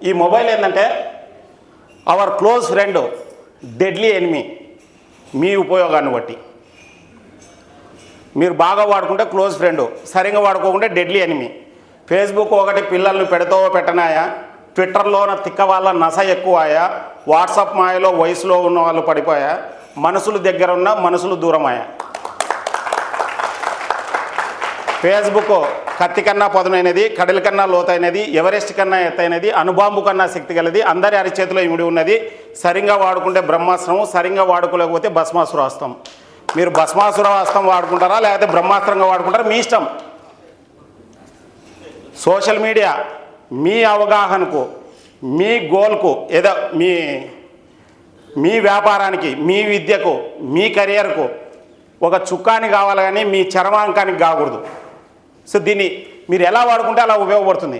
ఈ మొబైల్ ఏంటంటే our close friend deadly enemy. మీ ఉపయోగాన్ని బట్టి మీరు బాగా వాడుకుంటే క్లోజ్ ఫ్రెండ్, సరిగా వాడుకోకుంటే డెడ్లీ ఎనిమీ. ఫేస్బుక్ ఒకటి పిల్లల్ని పెడతో పెట్టనాయా, ట్విట్టర్లో తిక్క వాళ్ళ నస ఎక్కువయా, వాట్సాప్ మాయలో వయసులో ఉన్న వాళ్ళు పడిపోయా, మనసులు దగ్గర ఉన్న మనసులు దూరమయ్యా. ఫేస్బుక్ కత్తి కన్నా పదునైనది, కడలి కన్నా లోతైనది, ఎవరెస్ట్ కన్నా ఎత్తైనది, అణుబాంబు కన్నా శక్తి గలది, అందరి అరిచేతిలో ఇమిడి ఉన్నది. సరిగ్గా వాడుకుంటే బ్రహ్మాస్త్రం, సరిగ్గా వాడుకోలేకపోతే భస్మాసురాస్త్రం. మీరు భస్మాసురాస్త్రం వాడుకుంటారా లేకపోతే బ్రహ్మాస్త్రంగా వాడుకుంటారా మీ ఇష్టం. సోషల్ మీడియా మీ అవగాహనకు, మీ గోల్కు, ఏదో మీ వ్యాపారానికి, మీ విద్యకు, మీ కెరియర్కు ఒక చుక్కాని కావాలి కానీ మీ చర్మాంకానికి కాకూడదు. సో దీన్ని మీరు ఎలా వాడుకుంటే అలా ఉపయోగపడుతుంది.